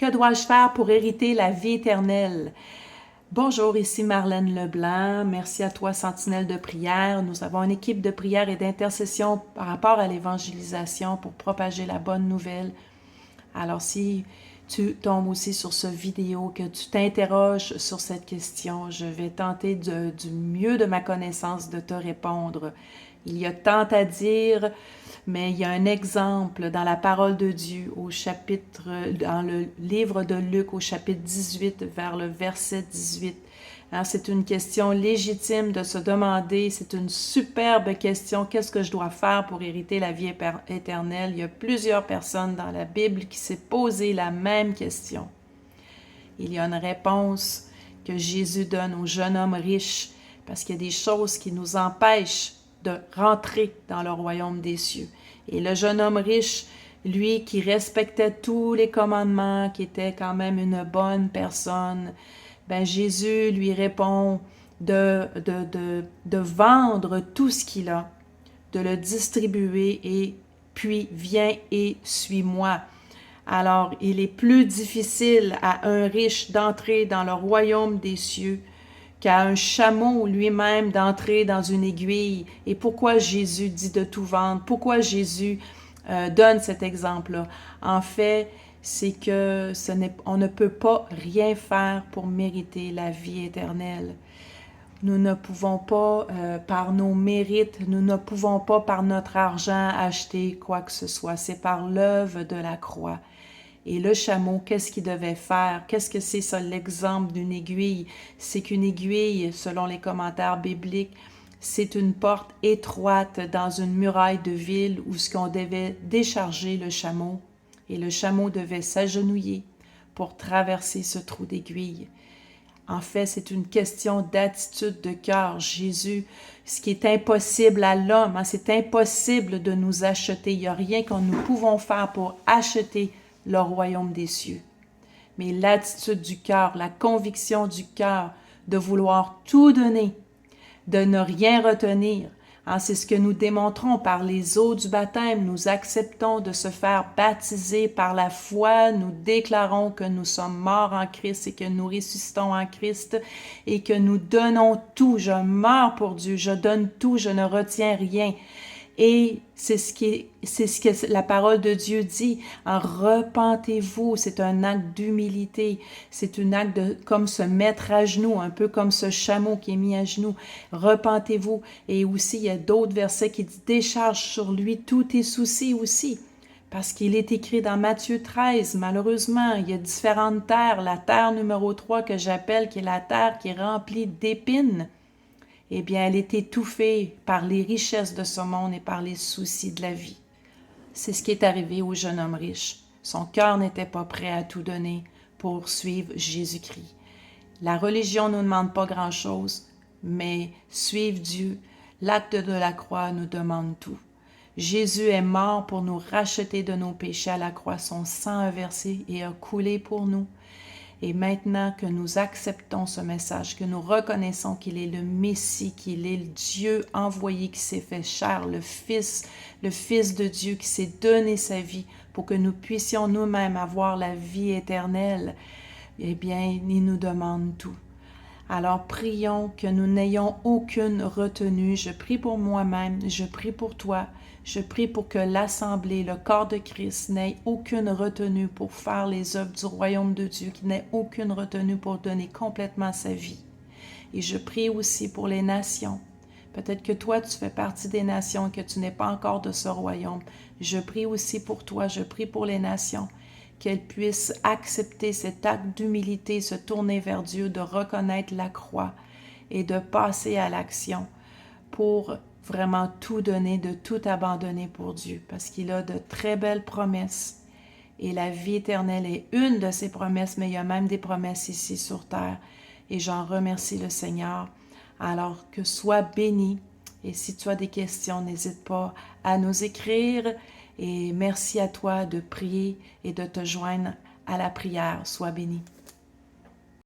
Que dois-je faire pour hériter la vie éternelle? Bonjour, ici Marlène Leblanc. Merci à toi, Sentinelle de prière. Nous avons une équipe de prière et d'intercession par rapport à l'évangélisation pour propager la bonne nouvelle. Alors, si tu tombes aussi sur ce vidéo, que tu t'interroges sur cette question, je vais tenter du mieux de ma connaissance de te répondre. Il y a tant à dire, mais il y a un exemple dans la parole de Dieu dans le livre de Luc au chapitre 18 vers le verset 18. C'est une question légitime de se demander, c'est une superbe question, qu'est-ce que je dois faire pour hériter la vie éternelle? Il y a plusieurs personnes dans la Bible qui s'est posé la même question. Il y a une réponse que Jésus donne au jeune homme riche, parce qu'il y a des choses qui nous empêchent de rentrer dans le royaume des cieux. Et le jeune homme riche, lui qui respectait tous les commandements, qui était quand même une bonne personne, Jésus lui répond de vendre tout ce qu'il a, de le distribuer et puis viens et suis-moi. Alors, il est plus difficile à un riche d'entrer dans le royaume des cieux qu'à un chameau lui-même d'entrer dans une aiguille. Et pourquoi Jésus dit de tout vendre? Pourquoi Jésus donne cet exemple-là? En fait, c'est que on ne peut pas rien faire pour mériter la vie éternelle. Nous ne pouvons pas, par nos mérites, nous ne pouvons pas, par notre argent, acheter quoi que ce soit. C'est par l'œuvre de la croix. Et le chameau, qu'est-ce qu'il devait faire? Qu'est-ce que c'est ça, l'exemple d'une aiguille? C'est qu'une aiguille, selon les commentaires bibliques, c'est une porte étroite dans une muraille de ville où ce qu'on devait décharger le chameau. Et le chameau devait s'agenouiller pour traverser ce trou d'aiguille. En fait, c'est une question d'attitude de cœur. Jésus, ce qui est impossible à l'homme, c'est impossible de nous acheter. Il n'y a rien que nous pouvons faire pour acheter le royaume des cieux. Mais l'attitude du cœur, la conviction du cœur de vouloir tout donner, de ne rien retenir, c'est ce que nous démontrons par les eaux du baptême. Nous acceptons de se faire baptiser par la foi. Nous déclarons que nous sommes morts en Christ et que nous ressuscitons en Christ et que nous donnons tout. Je meurs pour Dieu, je donne tout, je ne retiens rien. Et c'est ce que la parole de Dieu dit. Repentez-vous, c'est un acte d'humilité, c'est un acte de comme se mettre à genoux, un peu comme ce chameau qui est mis à genoux. Repentez-vous. Et aussi, il y a d'autres versets qui disent décharge sur lui tous tes soucis aussi. Parce qu'il est écrit dans Matthieu 13, malheureusement, il y a différentes terres. La terre numéro 3 que j'appelle, qui est la terre qui est remplie d'épines. Eh bien, elle est étouffée par les richesses de ce monde et par les soucis de la vie. C'est ce qui est arrivé au jeune homme riche. Son cœur n'était pas prêt à tout donner pour suivre Jésus-Christ. La religion ne nous demande pas grand-chose, mais suivre Dieu, l'acte de la croix nous demande tout. Jésus est mort pour nous racheter de nos péchés à la croix. Son sang a versé et a coulé pour nous. Et maintenant que nous acceptons ce message, que nous reconnaissons qu'il est le Messie, qu'il est le Dieu envoyé qui s'est fait chair, le Fils de Dieu qui s'est donné sa vie pour que nous puissions nous-mêmes avoir la vie éternelle, eh bien, il nous demande tout. Alors prions que nous n'ayons aucune retenue. Je prie pour moi-même, je prie pour toi, je prie pour que l'Assemblée, le corps de Christ, n'ait aucune retenue pour faire les œuvres du royaume de Dieu, qu'il n'ait aucune retenue pour donner complètement sa vie. Et je prie aussi pour les nations. Peut-être que toi, tu fais partie des nations et que tu n'es pas encore de ce royaume. Je prie aussi pour toi, je prie pour les nations, qu'elles puissent accepter cet acte d'humilité, se tourner vers Dieu, de reconnaître la croix et de passer à l'action pour vraiment tout donner, de tout abandonner pour Dieu, parce qu'il a de très belles promesses. Et la vie éternelle est une de ses promesses, mais il y a même des promesses ici sur terre. Et j'en remercie le Seigneur. Alors que sois béni. Et si tu as des questions, n'hésite pas à nous écrire. Et merci à toi de prier et de te joindre à la prière. Sois béni.